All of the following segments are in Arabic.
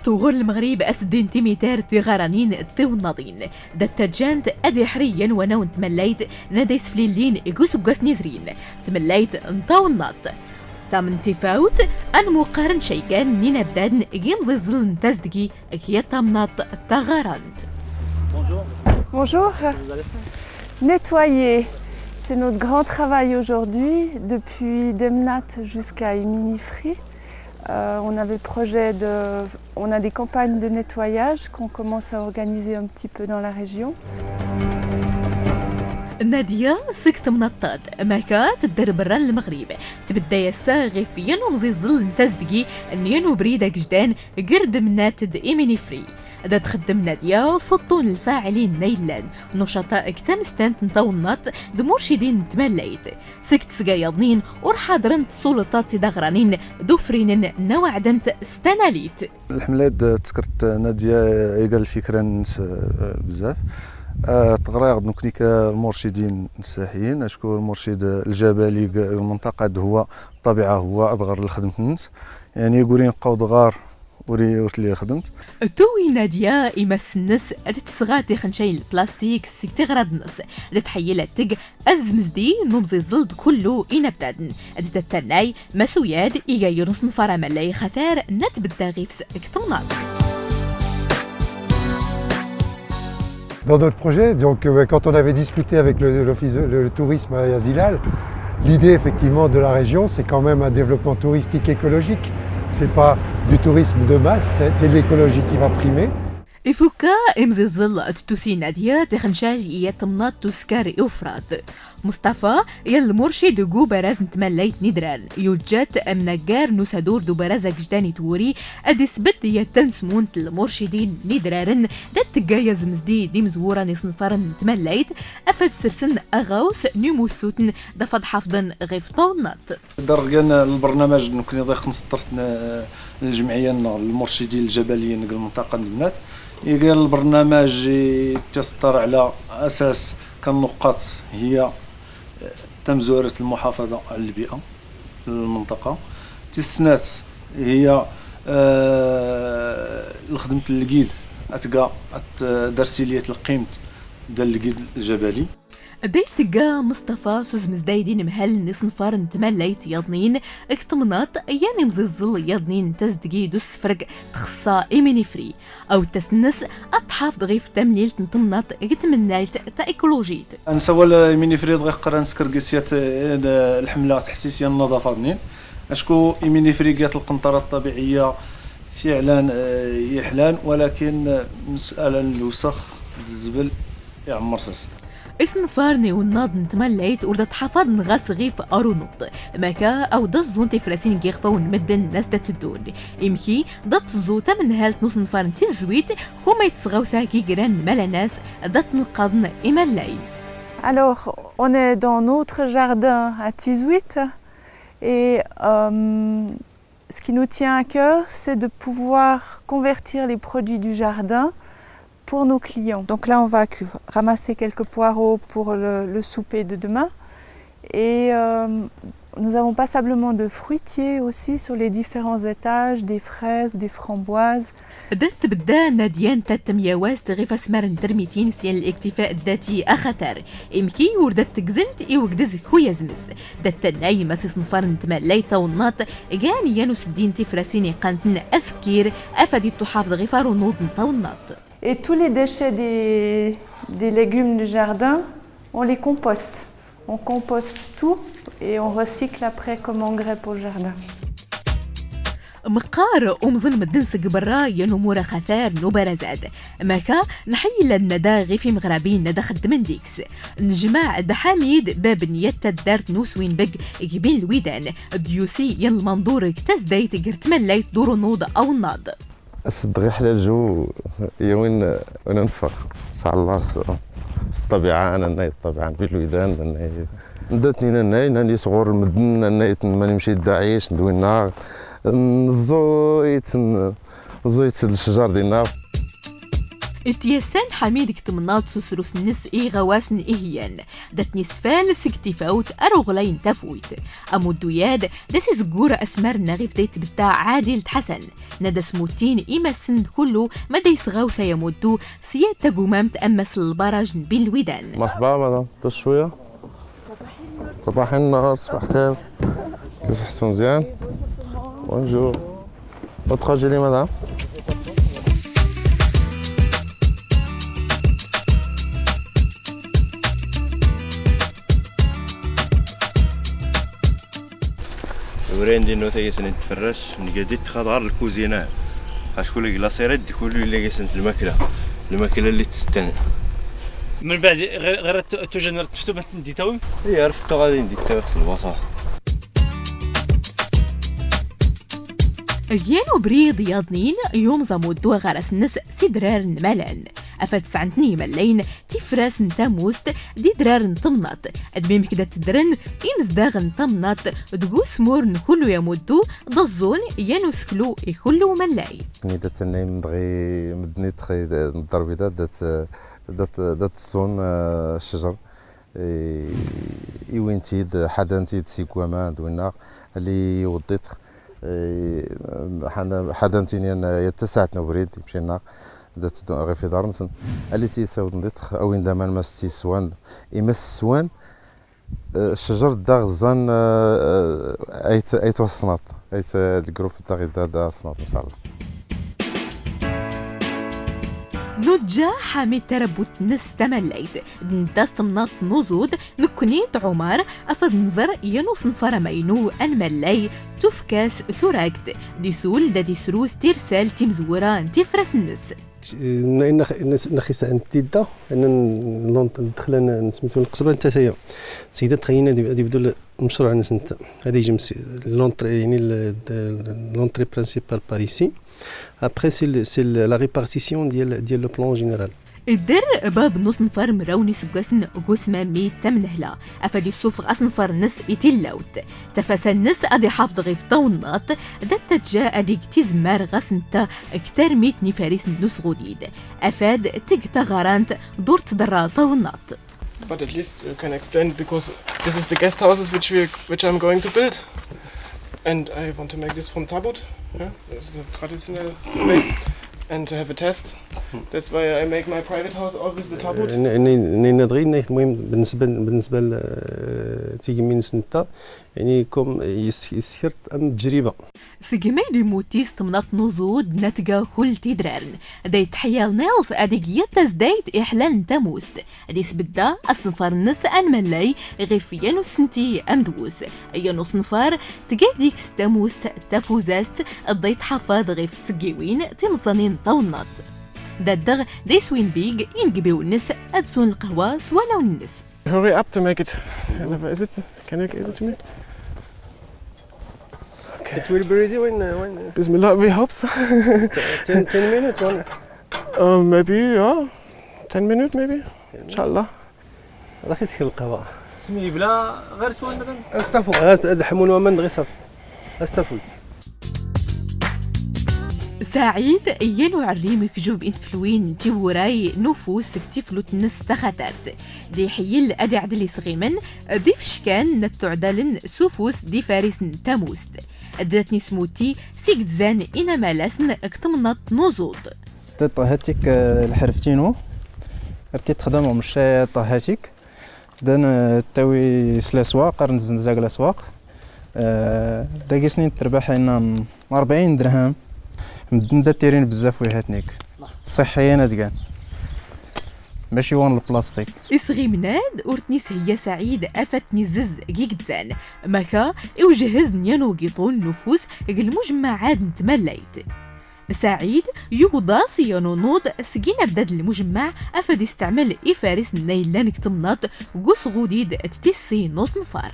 طغور المغرب أسدين تيميتار تغرانين توناضين دا تجانت أدي حريا وناون تمليت ناديس فليلين إيقوس قاس نزرين تمليت نطاوناط تامن تفاوت أن مقارن شيكان نينا بدادن ينزي ظل نتازدقي كي تامناط تغرانت. Bonjour. Nettoyer, c'est notre grand travail aujourd'hui, depuis Demnat jusqu'à Iminifri. On a des campagnes de nettoyage qu'on commence à organiser un petit peu dans la région. نادية سكت منطات ماكا تدر برا المغرب تبدا يساغي فيا نمزي ظل نتازدقي نينو بريدة جدان قرد منات إيميني فري دا تخدم نادية وسطون الفاعلين نيلان نشطاء كتامستانت نطونات دمرشدين تمليت سكت سقايضنين ورحاضرنت سلطات دغرانين دوفرين نوعدنت ستاناليت الحملات تذكرت نادية قال الفكرة نس بزاف تغرى غد نكنيك المرشدين الساحيين اشكو المرشد الجبلي المنطقة هو الطبيعة هو أدغر لخدمة الناس يعني يقولين قود غار وري وشلي خدمت توي نادية إمس الناس تتسغاتي خنشاي البلاستيك سيكتي غراد الناس تحيلات تق أزمزدي نمزي الزلد كله إنبتادن تتناي مسوياد إيجا يرنس مفارا ملاي خثار نتبدا غيفس اكتونات. Dans notre projet, donc, quand on avait discuté avec l'Office de tourisme à Zilal, l'idée effectivement de la région, c'est quand même un développement touristique écologique. C'est pas du tourisme de masse, c'est l'écologie qui va primer. إفوكا إمزي الظل تتوسي نادية تخنشاج يتمنات تسكار إفراد مصطفى يل مرشد جو براز نتمليت ندران يوجات أمنجار نسادور دو براز جداني توري أدس بد يتنسمون المرشدين ندرارن دات تجايز مزدي دي مزورة نصنفارن نتمليت أفد سرسن أغاوس نيموسوتن دفض حفظن غيفطونات درجان البرنامج نكون يضيق نسطرتنا الجمعية المرشدين الجبليين نقل المنطقة البنات يقال البرنامج تسطر على أساس كالنقاط هي تمزورة المحافظة على البيئة المنطقة تسنات هي الخدمة الجيد أتقى درسيلية القيمة ديال الجيد الجبلي ديت تجا مصطفى سوز مزدايدين مهل نصنفار نتمليت يضنين اكتمنات يعني مزيزل يضنين تزدقي دوس فرق تخصا إيميني فري أو تسنس أتحافظ غيف تمليل تنطمنات اكتمنالت تا إيكولوجيت نسوال إيميني فري دغيق قران سكر قسيات الحملة تحسيسية النظافة ضنين أشكو إيميني فري قات القنطرة الطبيعية فعلا يحلان ولكن مسألة الوسخ الزبل يعمر سرس اسنفارني والناض نتمليت وردا تحفظ نغاس غيف أرونوط ماكا أو دزون تفراسين جيخفون مدن ناس دا تدون إمكي ضبط الزوطة من هالت نوس نفارن تزويت خوما يتسغاو ساكي جران مالا ناس دات نقاضن إمالاي. Alors, on est dans notre jardin à Tizuit et ce qui nous tient à cœur, c'est de pouvoir convertir les produits du jardin pour nos clients. Donc là, on va ramasser quelques poireaux pour le souper de demain. Et nous avons passablement de fruitiers aussi sur les différents étages, des fraises, des framboises. دات بدا ناديان تتمياواز تغيف سمارن ترميتين سيان الاكتفاء الذاتي أخطر إمكي وردات تقزنت إيوكدز خويا زنس دات تناي مسيس نفارن تمالاي طونات جاني يانوس الدين تفراسيني قانتن أسكير أفادي تحافظ غفار ونوض طونات. Et tous les déchets des légumes du jardin, on les composte. On composte tout et on recycle après comme engrais pour le jardin. مقار أمزن مدنسك برا ينمور خثار نبرزاد ماكا نحيل النداغي في مغربين ندخد من ديكس نجمع دحاميد باب نيتا دارت نوسوين بق جبين الويدان ديوسي ين المنظور كتزدايت قرت ملايت دورو نوض أو الناض صدقي حلال الجو يوين ننفخ ان شاء الله الطبيعه انا ناي الطبيعه بالويدان نداتني ناني صغور المدن ناي ماني نمشي لداعيش ندوي النار الزويت الشجر ديال النار اتياسان حميد كتمناط سوسروس النس غواسن إهيان دات نسفال سكتفاوت أروغلين تفويت أمودوياد داسي زقورة أسمار نغيف ديت بتاع عادل حسن ندا سموتين إما السند كله مدى يسغاو سيمودو سياد تقومام تأمس البراج بالودان. مرحبا مدام بس شويه. صباح النور. صباح الخير. كيف تحسوا مزيان؟ بونجور. وتخرجي لي مدام. ورين دي نوتا يسن تفرش من قديت خضار الكوزينه اشكون لي لاصيرد كل اللي يسن الماكله اللي تستنى من بعد غير توجن تفتو نديتاوي هي عرفتو غادي نديتاوي خص البصر يانو بريض ياضنين يوم زمودو غرس النس سيدرار نمالان أفاد سعنتني ملين تفراس نتاموست دي درار نطمنات أدميم كدا تدرن إنزداغ نطمنات دقو سمور نكلو يمودو ضزون يانو سكلو يكلو ملاي دات النايم دغي مدني تخي الضربي دات الزون الشجر يوينتيد حدانتيد سيكوامان دوينا اللي يوضيت حدانتيني يتسعتنا بريد مشينا دات غير في دار نسن اللي تيساود نديت او عندما مس تيسوان يمس السوان الشجر دا غزان ايت وصنات ايت الجروب دا صنات ان شاء الله. نوجا حامي تربوت نس تمليت ندات تمناط نوزود نكونيت عمر أفض نظر ينوس نفر مينو أن ملاي تفكاس تراكت ديسول دا ديسروس تيرسال تيمزوران تفرس النس نخيسة انتيدا ان ندخل نسميتو القصبه انت هي سيدات تخيلنا دي بدو المشروع ناس انت هذه جمس لونطري يعني لونطري برينسيبال بار ايسي ابري سي لا ريبارتيسيون ديال لو بلان جينيرال الدر باب نص نفر مراوني سقاسن قسمة ميت تمنهلا أفادي الصوف أصنفر نس إتلاوت تفاسا النس أدي حافظ غيف طونات دات تجاء أدي كتزمار غسنتا اكتر ميت نفاريس نس غديد أفاد تجتا غارانت دور تدرا طونات. But at least you can explain it because this is the guest houses which I'm going to build. And I want to make this from tabut. Yeah, this is the traditional way. And to have a test. That's why I make my private house always the tabut. نبغي المهم بالنسبه تيجي من سنتا يعني كوم يسكرت ام تجربه سجمي دي موتيس تمنط نزود نتجا كل تدرارن دايت حيال نيلز اديك يتزدايت احلال تموست ديس بدا اصنفار النس ان ملاي غيفيانو سنتي امدوس ايانو صنفار تقاديك ستاموست تفوزاست الضيت حفاظ غيف تسقيوين تمصانين طونات دادغ ديسوين بيج ينقبيو النس ادسون القهوة سوانا النس. Hurry up to make it. Is it? Can you give it to me? Okay. It will be ready when Bismillah, we hope so. 10 minutes one. Maybe, yeah. 10 minutes maybe. Inshallah. راح يسكر القهوة. سمي بلا غير سوان دغن استفو. غاز حمون ومن غير صف. استفو. سعيد ينو عريم كجوب انفلوين تيوراي نفوس تفلوت نس تخاتات دي حيل ادي عدلي صغيمن دي فشكان نتعدلن سوفوس دي فارس تاموست اداتني سموتي سيكدزان انا مالاسن اكتمنط نوزود هاتيك الحرفتينو ارتي تخدم مشي طهاتيك دان تاوي سلاسواق نزنزاق الاسواق داكي سنين تربح لنا 40 درهم مدن تيرين بزاف ويهاتنيك صحيا ادكان ماشي وان البلاستيك اسغي مناد اورتنيس هي سعيد افتني زز جيكدزان مكا اوجهز نيانو قيطون نفوس المجمع عاد نتمليت سعيد يوضا سيانو نوض سقينا بداد المجمع افد استعمل افارس نيلان كتمناط قوس غوديد تتسي نص نفار.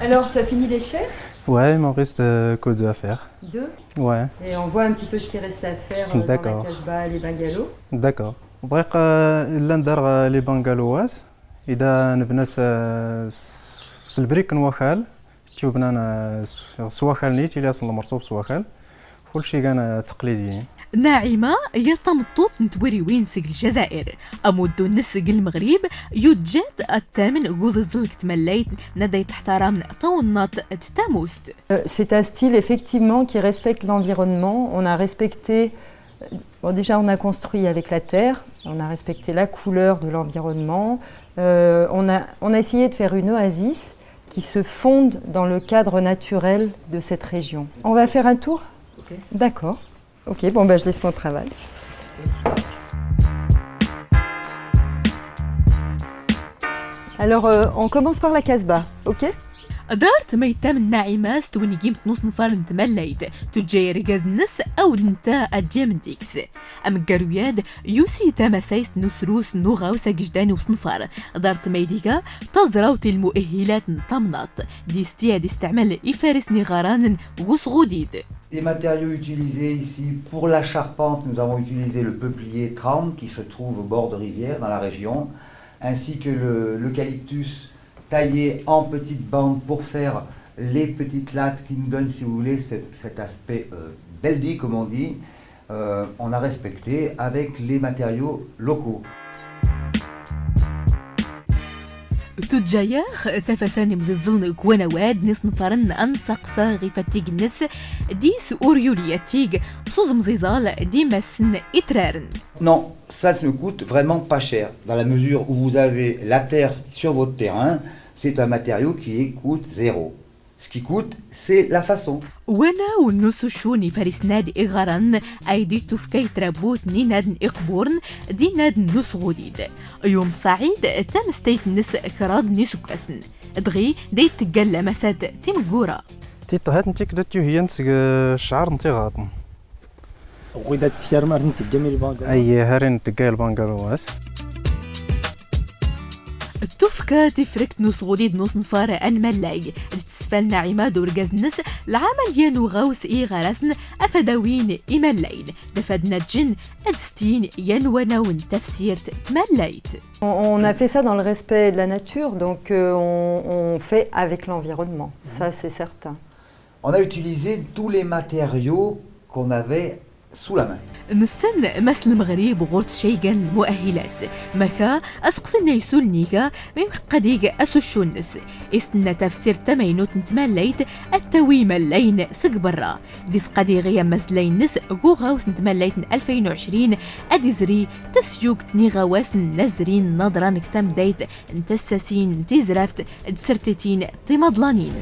Alors, tu as fini les chaises? Ouais, il m'en reste que 2 à faire. 2? Ouais. Et on voit un petit peu ce qui reste à faire dans la Casbah, les bungalows. D'accord. بريق إلا ندار لي بنغالوات إذا نبنات سلبريك نوخال تشوفنا سواخال نيت إلا أصل المرصوب سواخال كلشي كان تقليدي. ناعمة يتمطط نتوري وين سق الجزائر أمود نسق المغرب يوجد الثامن جوز الزلك تمليت ندي تحترم طونات تتاموست. C'est un style effectivement qui respecte l'environnement. On a respecté, bon, déjà on a construit avec la terre, on a respecté la couleur de l'environnement, on a essayé de faire une oasis qui se fonde dans le cadre naturel de cette région. On va faire un tour? Okay. D'accord. Ok, bon ben je laisse mon travail. Alors on commence par la Casbah, ok? دارت ميتام الناعمة ستوني قيمت نص نفار نتمليت تجي رجاز نس أو نتا أديم ديكس أم قروياد يوسي تمسيس نسروس نوغاوسا جداني وصنفار دارت ميديكا تزراوت المؤهلات نطمنات دي استعمال إفارس نغاران وصغوديد. Les matériaux utilisés ici pour la charpente, nous avons utilisé le peuplier Traum qui se trouve au bord de rivière dans la région, ainsi que l'eucalyptus taillé en petites bandes pour faire les petites lattes qui nous donnent, si vous voulez, cet aspect beldi, comme on dit. On a respecté avec les matériaux locaux. تجايا تفساني مززلن كوانواد نس نفرن أنسق صاغي فتيق النس ديس أوريولياتيق صوز مزيزال دي مسن إترارن. Non, ça ne coûte vraiment pas cher. Dans la mesure où vous avez la terre sur votre terrain, c'est un matériau qui coûte zéro. Ce qui coûte, c'est la façon. وانا والنص شوني فارس ناد إغران أيدي تفكي ترابوت ني ناد إقبورن دي ناد نص غديد يوم صعيد تم ستيت نس كراد نسك أسن دغي دي تقل مساد تيمقورا تيطهات نتيك داتيو هي نسك الشعر نتي غاطن وإذا تسير مرن تجمي البانجالو أي هارين تقال البانجالواس التفكة تفركت نص غديد نص نفارة أن ملاي تسفل ناعمة دور جزنس العمل ينو غوس إي غرسن أفداوين إملاين دفدنا الجن أدستين ينونا تفسير تملايت. On a fait ça dans le respect de la nature, donc on fait avec l'environnement, ça c'est certain. On a utilisé tous les matériaux qu'on avait sous la main. نسن مثل المغرب وغورت شيغان المؤهلات مكا أسقسنا يسولنيكا من قديق أسوشونس استنا تفسير تمينوت نتماليت التويم اللين سق برا ديس قديغيا مزلين نس غوغاوس نتماليت 2020 أديزري تسيوك نيغاواس نزرين نظرا نكتم دايت نتساسين تيزرافت دسرتتين تيمضلانين.